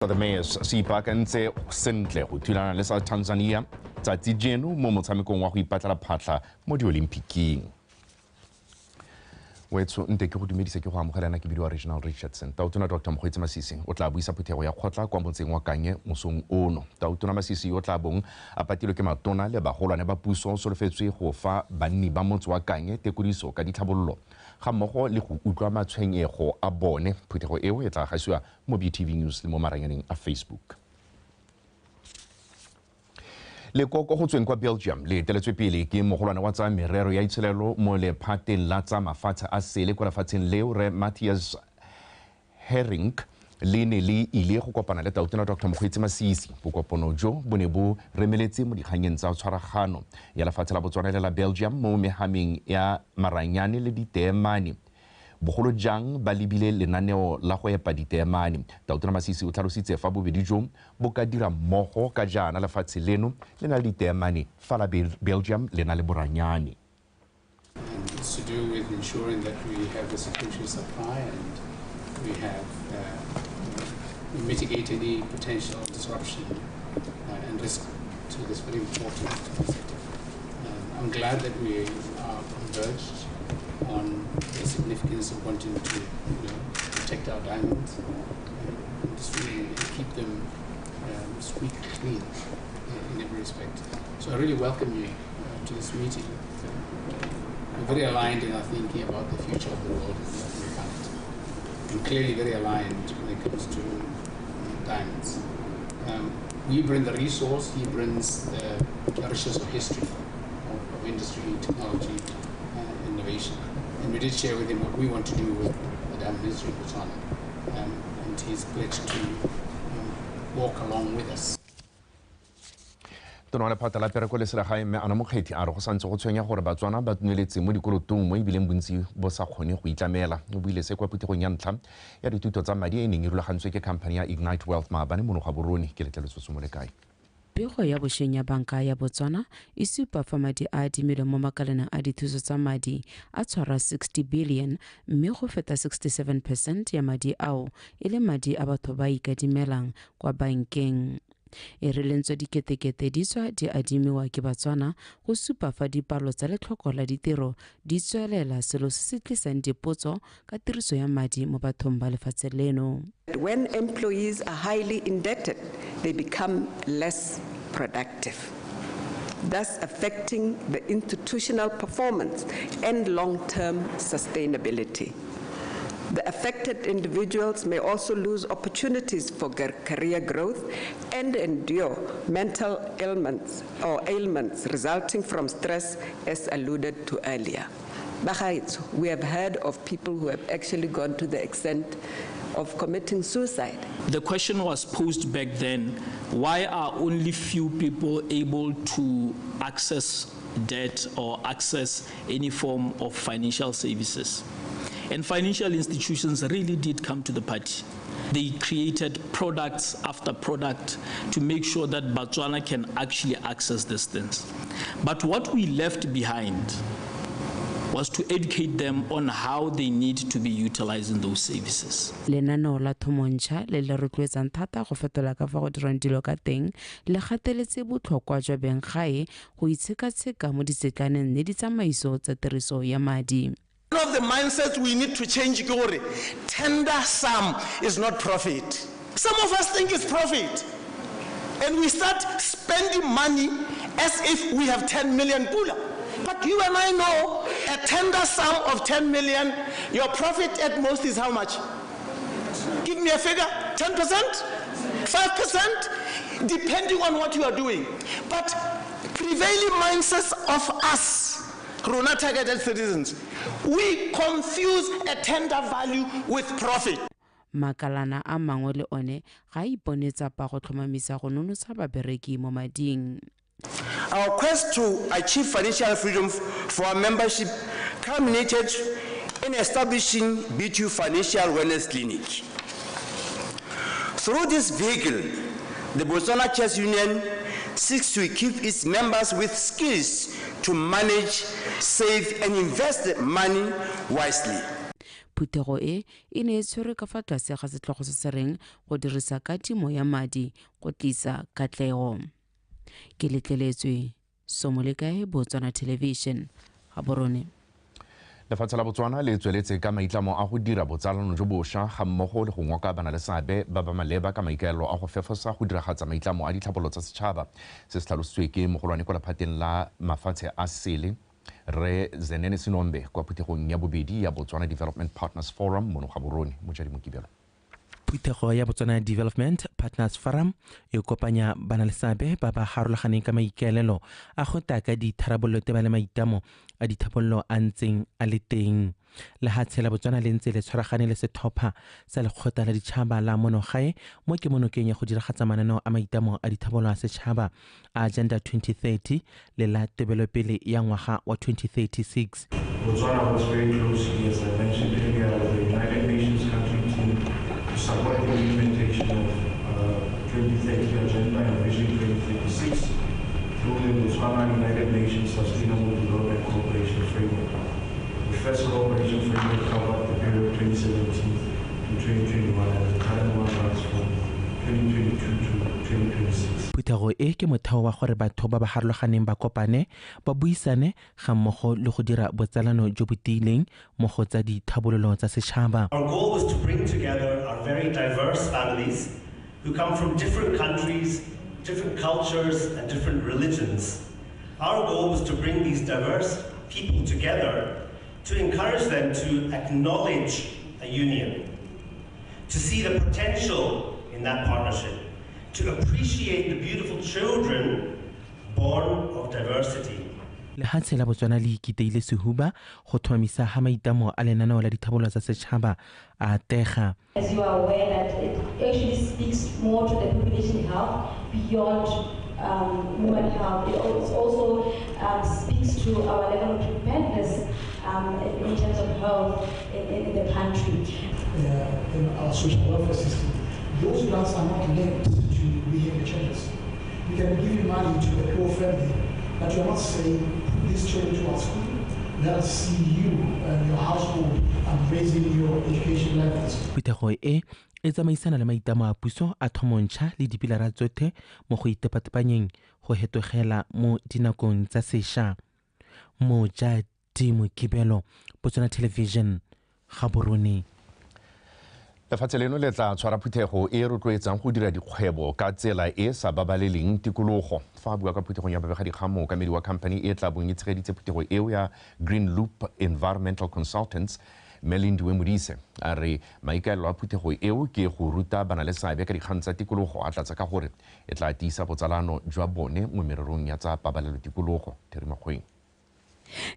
The mayors se ipaakantse sentle go thulana le sa Tanzania tsatsi jeno mo motshamekong wa go ipatlela phatla mo di-Olympiking. Wetso nte ke go dumedisa ke go amogelana ke bidiwa Regional Richardson. Tautona Dr. Mokgweetsi Masisi o tla buisa phuthego ya kgotla kwa motseng wa Kanye mosong ono. Tautona Masisi o tla bong a patilwe ke matona le bagolwane ba puso o solofetswe go fa banni ba motse wa Kanye tekodiso ka ditlhabololo ga mmogo le go utlwa matshwenyego a bone. Phuthego eo e tla gasiwa mo BTV News le mo maranyaneng a Facebook. Le koko go tsweng kwa Belgium le eteletswe pele ke mogolwane wa tsa merero ya itshelelo mo lephateng la tsa mafatshe a sele kwa lefatsheng leo re Matthias Hering le ne le ile go kopana le Tautona Dr. Mokgweetsi Masisi. Bokopono jo bo ne bo remeletse mo dikganyeng tsa tshwaragano ya lefatshe la Botswana le la Belgium mo mehameng ya maranyane le diteemane. Bogolo jang ba lebile lenaneo la go epa diteemane. Tautona Masisi o tlhalositse fa bobedi jo bo ka dira mmogo ka jaana lefatshe leno le na le diteemane fa la Belgium le na le boranyane. It's to do with ensuring that we have a security supply and we have we mitigate any potential disruption and risk to this very important sector. I'm glad that we are converged on the significance of wanting to protect our diamonds and keep them squeaky clean in every respect. So I really welcome you to this meeting. We're very aligned in our thinking about the future of the world and the planet. And clearly very aligned when it comes to diamonds. We bring the resource, he brings the richness of history, of industry, technology, innovation. And we did share with him what we want to do with the diamond industry in Botswana. And he's pledged to walk along with us. Tono le phata la pereko le selegae mme ana mokgethi a re go santse go tshwenya gore Batswana ba tuneletse mo dikolotong mo ebileng bontsi bo sa kgone go itlamela. O buile se kwa phuthegong ya ntlha ya dithuto tsa madi e neng e rulagantswe ke khamphane ya Ignite Wealth maabane mono ga borone ke letleletswe mo le kae. Pego ya bošweng ya banka ya Botswana e supa fa madi a adimilwe mo makalaneng a dithuso tsa madi a tshwara 60 billion mme go feta 67% ya madi ao e le madi a batho ba ikadimelang kwa bankeng. E re lentswe diketekete di tswa di adimiwa ke Batswana go supa fa dipalo tsa letlhoko la ditiro di tswelela selo se se tlisang dipotso ka tiriso ya madi mo bathong ba lefatshe leno. When employees are highly indebted, they become less productive, thus affecting the institutional performance and long-term sustainability. The affected individuals may also lose opportunities for career growth and endure mental ailments resulting from stress, as alluded to earlier. We have heard of people who have actually gone to the extent of committing suicide. The question was posed back then, why are only few people able to access debt or access any form of financial services? And financial institutions really did come to the party. They created products after product to make sure that Botswana can actually access these things. But what we left behind was to educate them on how they need to be utilizing those services. Lenaneo la thomontsha le le rotloetsang thata go fetola ka fa go dirang dilo ka teng le gateletse botlhokwa jwa benggae go itsheka-tsheka mo ditsetlaneng le ditsamaiso tsa tiriso ya madi. One of the mindsets we need to change is tender sum is not profit. Some of us think it's profit. And we start spending money as if we have 10 million pula. But you and I know a tender sum of 10 million, your profit at most is how much? Give me a figure, 10%? 5%? Depending on what you are doing. But prevailing mindsets of us, Rona targeted citizens, we confuse a tender value with profit. Makalana a mangwe le one ga iponetsa pa go tlhomamisa go nonotsha babereki mo mading. Our quest to achieve financial freedom for our membership culminated in establishing B2 Financial Wellness Clinic. Through this vehicle, the Botswana Chess Union seeks to equip its members with skills to manage, save, and invest money wisely. Phuthego e ne e tshwere ka fa tlase ga setlhogo se se reng go dirisa katimo ya madi go tlisa katlego. Ke letleletswe Somolekae, Botswana Television, Gaborone. Lefatshe la Botswana le tsweletse ka maitlamo a go dira botsalano jo bošwa ga mmogo le go ngoka bana le seabe ba ba maleba ka maikaelelo a go fefosa go diragatsa maitlamo a ditlhabololo tsa setšhaba. Se se tlhalositswe ke mogolwane kwa lephateng la mafatshe a sele Re Zenene Sinombe kwa phuthegong ya bobedi ya Botswana Development Partners Forum mo Gaborone. Mojadi Mokibelo. Phuthego ya Botswana Development Partners Forum e kopanya bana le seabe ba ba harologaneng ka maikaelelo a go taka ditharabololo tse ba le maitamo a dithabololo a ntseng a le teng. Lefatshe la Botswana le ntse le tshwaragane le sethopha sa lekgotla la ditšhaba la monogae mo ke monokeng ya go diragatsa mananeo a maitamo a dithabololo a setšhaba a Agenda 2030 le la tebelopele ya ngwaga wa 2036. Botswana was very closely, as I mentioned earlier, with the United Nations country team to support the implementation of 2030 Agenda and Vision 2036 through the Botswana United Nations Sustainable Development Cooperation Framework. The first cooperation framework covered the period 2017 to 2021 and the current one runs from 2022 to 2026. Phuthego e ke motheo wa gore batho ba ba harologaneng ba kopane ba buisane ga mmogo le go dira botsalano jo bo tiileng mo go tsa dithabololo tsa setšhaba. Our goal was to bring together our very diverse families who come from different countries, different cultures and different religions. Our goal was to bring these diverse people together to encourage them to acknowledge a union, to see the potential in that partnership, to appreciate the beautiful children born of diversity. Lefatshe la Botswana le ikiteile sehuba go tlhomamisa ga maitamo a lenaneo la dithabololo tsa setšhaba a tega. As you are aware that it actually speaks more to the population health beyond human health. It also speaks to our level of preparedness in terms of health in the country. In our social welfare system, those grants are not linked to behavior changes. We can give you money to a poor family, but you are not saying, put these children to our school. Let us see you and your household and raising your education levels. Phuthego e tsamaisana le maitamo a puso a thomontšha le dipilara tsotlhe mo go itepatepanyeng go hetogela mo dinakong tsa sešwa. Mojadi Mokibelo, Botswana Television, Gaborone. Lefatshe leno le tla tshwara phuthego e rotloetsang go dira dikgwebo ka tsela e sa babaleleng tikologo. Fa a bua ka phuthegong ya babegakgang mookamedi wa company e tla bong e tshegeditse phuthego eo ya Green Loop Environmental Consultants, Melindiwe Modise a re maikaelelo a phuthego eo ke go ruta bana le seabe ka dikgang tsa tikologo a tlatsa ka gore e tla tiisa botsalano jwa bone mo mererong ya tsa pabalelo tikologo. Terry Makgweng.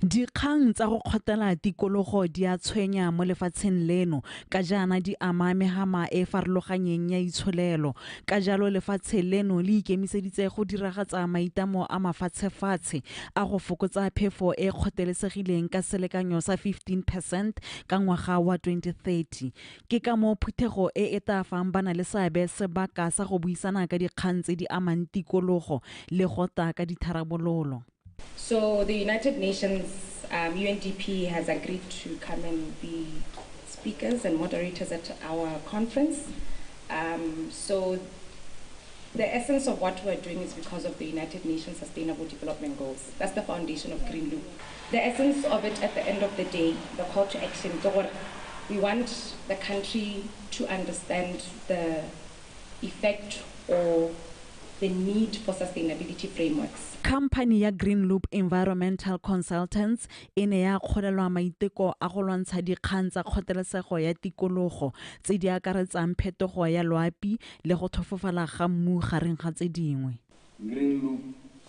Dikgang tsa go kgotela tikologo di a tshwenya mo lefatsheng leno ka jaana di ama megama e farologanyeng ya itsholelo. Ka jalo lefatshe leno le ikemiseditse go diragatsa maitamo a mafatshefatshe a go fokotsa phefo e kgothelesegileng ka selekanyo sa 15% ka ngwaga wa 2030. Ke ka mo phuthego e tla fang bana le seabe sebaka sa go buisana ka dikgang tse di amang tikologo le go ta ka ditharabololo. So the United Nations UNDP has agreed to come and be speakers and moderators at our conference. So the essence of what we're doing is because of the United Nations Sustainable Development Goals. That's the foundation of Green Loop. The essence of it at the end of the day, the call to action, we want the country to understand the effect or the need for sustainability frameworks. Company ya Green Loop Environmental Consultants e ne ya kgolelwa maiteko a go lwantsha dikgang tsa kgothelesego ya tikologo tse di akaretsang phetogo ya loapi le go thofofala ga mmu gareng ga tse dingwe. Green Loop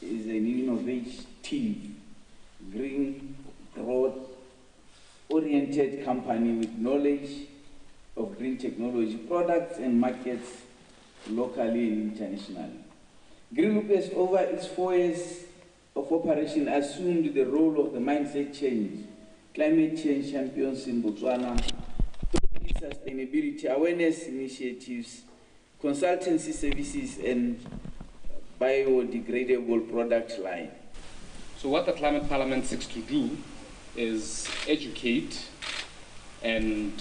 is an innovative, green growth-oriented company with knowledge of green technology, products and markets locally and internationally. Green Loop has, over its 4 years of operation, assumed the role of the mindset change, climate change champions in Botswana, sustainability awareness initiatives, consultancy services, and biodegradable product line. So what the Climate Parliament seeks to do is educate and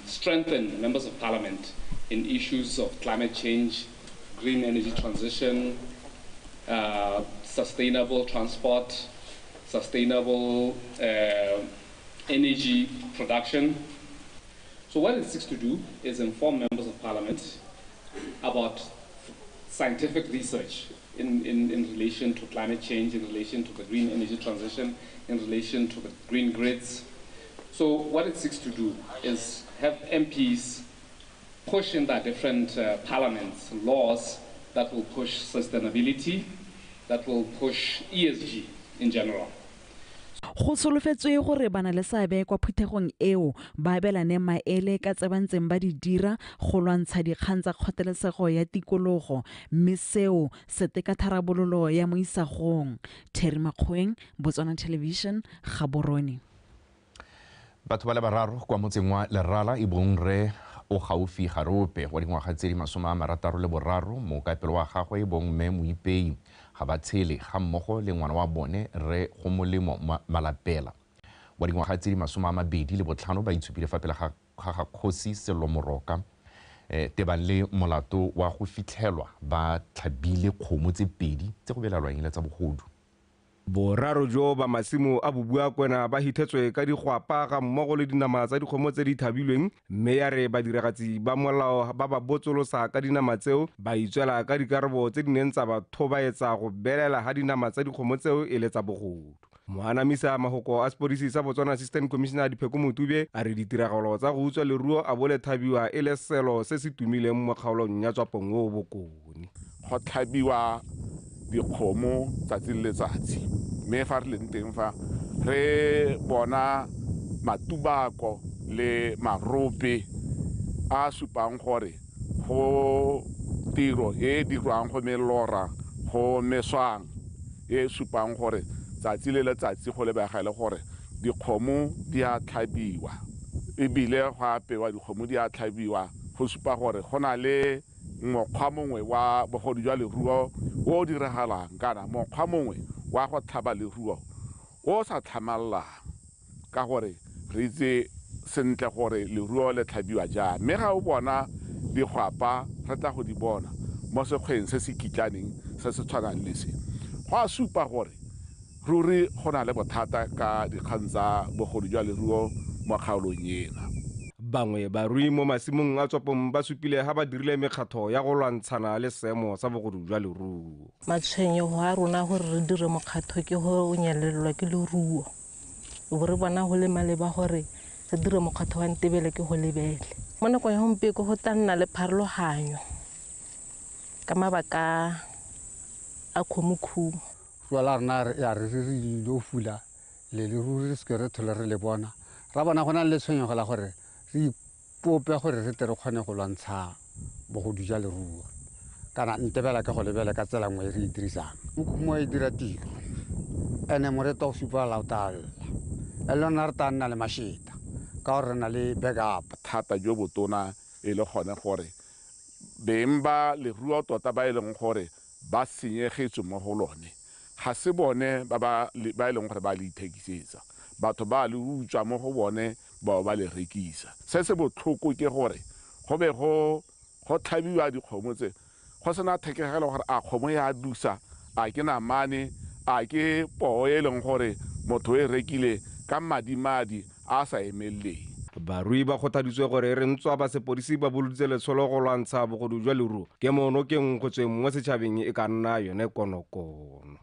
strengthen members of parliament in issues of climate change, green energy transition, sustainable transport, sustainable energy production. So what it seeks to do is inform members of parliament about scientific research in relation to climate change, in relation to the green energy transition, in relation to the green grids. So what it seeks to do is have MPs push in their different parliaments laws that will push sustainability, that will push ESG in general. Go solofetswe gore bana le seabe kwa phuthegong eo ba abelane maele ka tse ba ntseng ba di dira go lwantsha dikgang tsa kgothalesego ya tikologo mme seo se teka tharabololo ya mo isagong. Terry Makgweng, Botswana Television, Gaborone. Batho ba le bararo kwa motseng wa Lerala e bong re o gaufi garope wa dingwaga tse di 63 mo kaepelo wa gagwe e bong mme Moipei ga ba tshele ga mmogo le ngwana wa bone re go molemo malapela wa dingwaga tse di 25 ba itshupile fa pele ga Kgosi Sello Moroka tebang le molato wa go fitlhelwa ba tlhabile kgomo tse pedi tse go belalwang ile tsa bogodu. Boraro jo ba masimo a bobua kwena ba hithetswe ka digwapa ga mmogo le dinama tsa dikgomo tse di thabilweng mme ya re badiragatsi ba molao ba ba botsolosa ka dinama tseo ba itswela ka dikarabo tse di neng tsa ba thobaetsa go belela ha dinama tsa dikgomo tseo e le tsa bogodu. Moanamisa mahoko a sepodisi sa Botswana Assistant Commissioner Dipheko Motube a re ditiragalo tsa go utswa leruo a bole thabiwa e le selo se se tumileng mo kgaolong ya Tswapong o bokone. Go thabiwa dikgomo tsatsi le letsatsi mme fa re leng teng fa re bona matubako le marope a supang gore go tiro e dirwang go melora go meswang e supang gore tsatsi le letsatsi go lebagale gore dikgomo di a tlhabiwa ebile go apewa dikgomo di a tlhabiwa go supa gore go na le mokgwa mongwe wa bogodu jwa leruo o diragalang kana mokgwa mongwe wa go tlhaba leruo o sa tlhamallang ka gore re itse sentle gore leruo le tlhabiwa jang mme ga o bona digwapa re tla go di bona mo sekgweng se se kitlaneng se se tshwanang le se go a supa gore ruri go na le bothata ka dikgang tsa bogodu jwa leruo mo kgaolong ena. Bangwe barui mo masimong a Tswapong ba supile ha ba dirile mekgatho ya go lwantshana le seemo sa bogodu jwa leruo. Matshwenyego a rona gore re dire mokgatho ke go nyelelelwa ke leruo bo re bona go le maleba gore re dire mokgatho wa ntebele ke go lebele. Mo nakong ya gompieno go tla nna le pharologanyo ka mabaka a khomokhumo. Jwala rena ya re ilo fula le leruo re se re thole re le bona ra bona gona le tshwenyego la gore re ipope gore re tere kgone go lwantsha bogodu jwa leruo kana ntebela ke go lebele ka tsela nngwe re e dirisang. Mokhumo e dira tiro ene moreto o supa lautala e lona re ta nna le masheta ka gore re na le backup. Thata jo botona e le gone gore beng ba leruo tota ba e leng gore ba senyegetswe mo go lone ga se bone ba e leng gore ba le ithekisetsa batho ba le utswa mo go bone ba le rekisa. Se se botlhoko ke gore go be go tlhabiwa dikgomo tse go sena thekegelo gore a kgomo ya dusa a ke namane a ke poo e leng gore motho e rekile ka madimadi a sa emeleleng. Barui ba kgothaditswe gore re ntswa ba sepodisi ba boloditse letsholo go lwantsha bogodu jwa leruo ke mono ke go tsweng mo setšhabeng e ka nna yone konokono.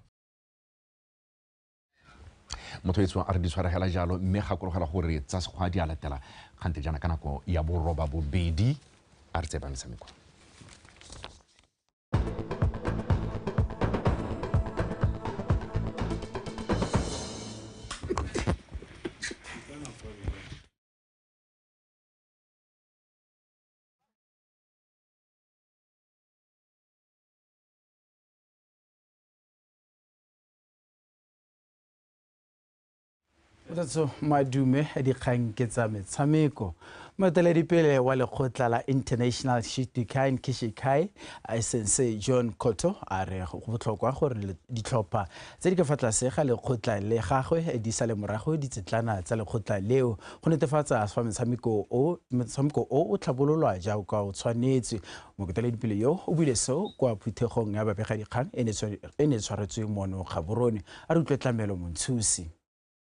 Motho a re di tshwaragela jalo mme gakologela gore tsa sekgwa di a latela kgante jana ka nako ya boroba bobedi a re tseba metshameko. That's madume dikgang ke tsa metshameko Moeteledipele wa lekgotla la International Dikgang Kishikai Sensei John Koto a re go botlhokwa gore ditlhopha tse di ka fa tlase ga lekgotla le gagwe di sa le morago ditsetlana tsa lekgotla leo go netefatsa fa motshameko o tlhabololwa jaaka o tshwanetse. Moeteledipele yo o buile seo kwa phuthegong ya babegadikgang e ne tshwaretswe mono Gaborone a re utlwe Tlamelo Montshusi.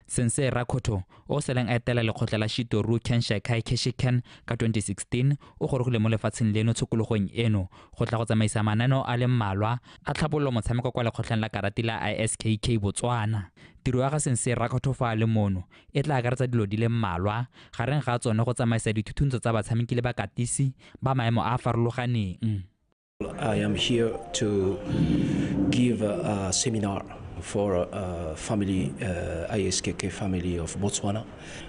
Sensei Rakoto o seleng a etela lekgotla la Shitoru Kenshakai Keshikan ka 2016 o gorogile mo lefatsheng leno tshokologong eno go tla go tsamaisa mananeo a le mmalwa a tlhabololo motshameko kwa lekgotleng la karate la ISKK Botswana. Tiro ya ga Sensei Rakoto fa a le mono e tla akaretsa dilo di le mmalwa gareng ga tsone go tsamaisa dithuthuntso tsa batshameki le bakatisi ba maemo a a farologaneng. I am here to give a seminar for family, ISKK family of Botswana.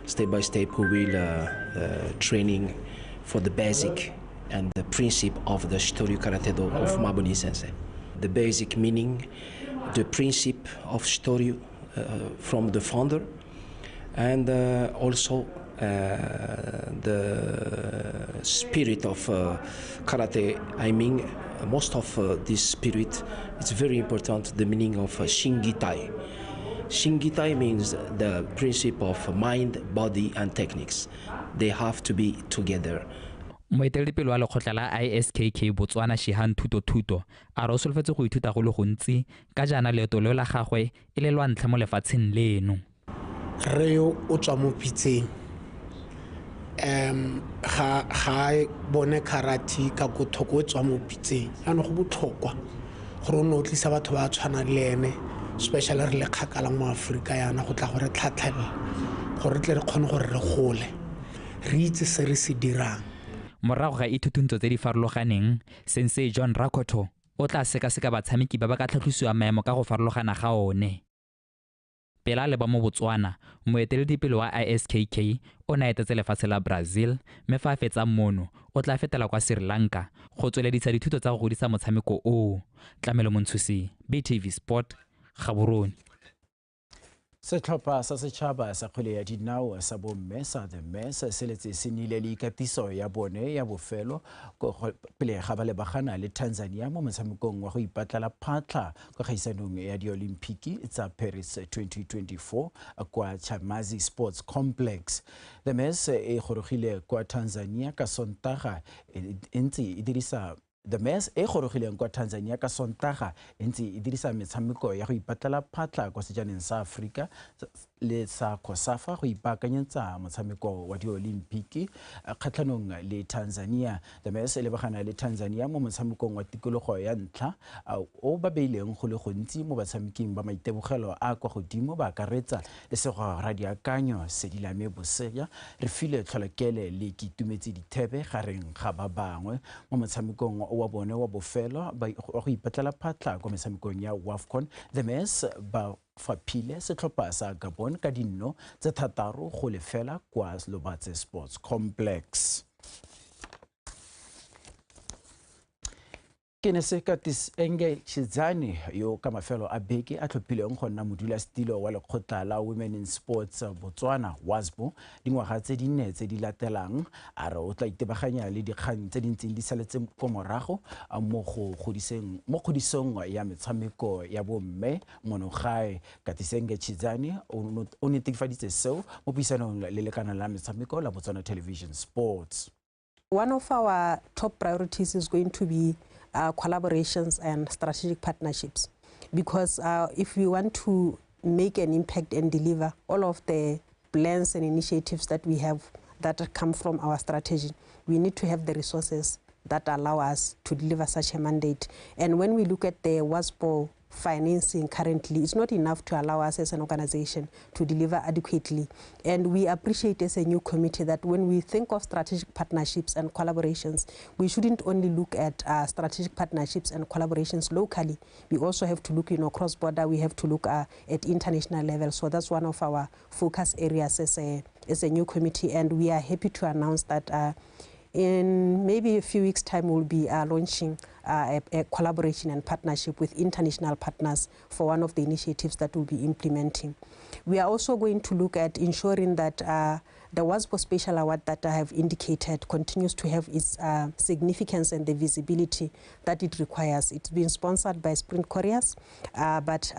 Step by step, we will training for the basic and the principle of the Shitoryu Karate Do of Mabuni Sensei. The basic meaning, the principle of Shitoryu from the founder, and also the spirit of karate. I mean, most of this spirit, it's very important, the meaning of Shingitai. Shingitai means the principle of mind, body, and techniques. They have to be together. Moeteledipele wa lekgotla la ISKK Botswana Shihan Thuto a re o solofetse go ithuta go le gontsi ka jaana leeto leo la gagwe e le lwa ntlha mo lefatsheng leno. Re o tswa mo pitseng ga bone karate ka go thoko tswa mo pitseng ano go botlhokwa gore o no tlisa batho ba tshwana le ene especially re le kgakala mo Afrika yana go tla gore tlhatlhela gore tle re kgone gore re gole re itse se re se dirang. Morago ga ithutuntso tse di farologaneng, Sensei John Rakoto o tla sekaseka batshameki ba ba ka tlhatlhosiwa maemo ka go farologana ga one. Pela le ba mo Botswana, moeteledipele wa ISKK o na etetse lefatshe la Brazil, mme fa a fetsa mono o tla fetela kwa Sri Lanka go tsweledisa dithuto tsa go godisa motshameko o. Tlamelo Montshusi, BTV Sport, Gaborone. Setlhopha sa setšhaba sa kgwele ya dinao sa bomme sa The Mess se letse se nnile le ikatiso ya bone ya bofelo pele ga ba lebagana le Tanzania mo motshamekong wa go ipatlela phatlha kwa kgaisanong ya di-Olimpiki tsa Paris 2024 kwa Chamazi Sports Complex. The Mess e gorogile kwa Tanzania ka Sontaga ntse e dirisa The Mess e gorogileng kwa Tanzania ka Sontaga ntse e dirisa metshameko ya go ipatlela phatlha kwa sejaneng sa Afrika le sa COSAFA go ipaakanyetsa motshameko wa di-Olimpiki kgatlhanong le Tanzania. The Mess e lebagana le Tanzania mo motshamekong wa tikologo ya ntlha o ba beileng go le gontsi mo batshameking ba maitebogelo a kwa godimo ba akaretsa le segwagwa diakanyo Sedilame Boseya re file tlholokele le kitumetse dithebe gareng ga ba bangwe mo motshamekong wa bone wa bofelo wa go ipatlela phatlha kwa metshamekong ya WAFCON. The Mess ba faphile setlhopha sa Gabon ka dinno tse 6 go lefela kwa Lobatse Sports Complex. Ke ne se Katis Enge Chizani yo ka mafelo a beke a tlhophileng go nna modulasetilo wa lekgotla la Women in Sports Botswana WASBO dingwaga tse dinne tse di latelang a re o tla itebaganya le dikgang tse dintseng di saletse ko morago mo kgodisong ya metshameko ya bomme monogae. Katis Enge Chizani o netefaditse seo mo puisanong le lekana la metshameko la Botswana Television Sports. One of our top priorities is going to be collaborations and strategic partnerships, because if we want to make an impact and deliver all of the plans and initiatives that we have that come from our strategy, we need to have the resources that allow us to deliver such a mandate. And when we look at the WASPO financing currently, it's not enough to allow us as an organization to deliver adequately. And we appreciate as a new committee that when we think of strategic partnerships and collaborations, we shouldn't only look at strategic partnerships and collaborations locally. We also have to look, cross-border. We have to look at international level. So that's one of our focus areas as a new committee. And we are happy to announce that in maybe a few weeks' time, we'll be launching a collaboration and partnership with international partners for one of the initiatives that we'll be implementing. We are also going to look at ensuring that the WASPO Special Award that I have indicated continues to have its significance and the visibility that it requires. It's been sponsored by Sprint Couriers, but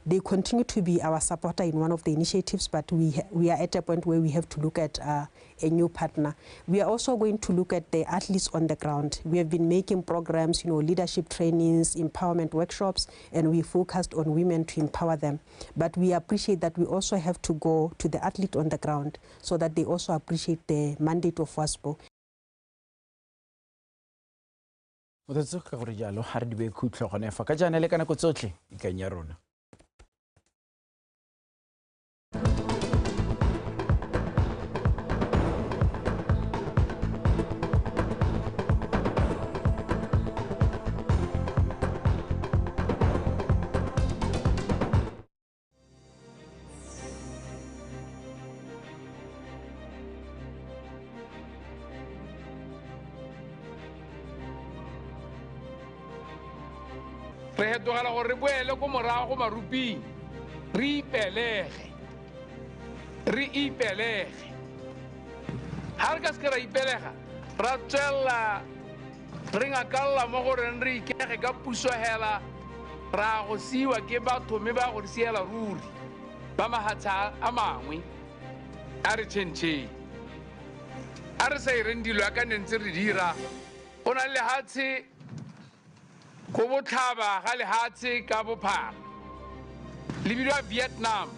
they continue to be our supporter in one of the initiatives, but we are at a point where we have to look at a new partner. We are also going to look at the athletes on the ground. We have been making programs, leadership trainings, empowerment workshops, and we focused on women to empower them. But we appreciate that we also have to go to the athlete on the ground so that they also appreciate the mandate of WASPO. Ka gore jalo ha re di be khutlo gone fa ka jana le kana go tsotlhe ikanya rona. Re hetogela gore re boele ko morago go maruping re ipelege ha re ka se ke ra ipelega ra tswella re ngakalla mo goreng re ikege ka puso hela ra go siwa ke batho mme ba go re siela ruri ba mahatsha a mangwe a re tšhentšheng a re sa ireng dilo ya ka ne ntse re dira go na le hatshe go botlhaba ga lehatshe ka bophara le bidwa Vietnam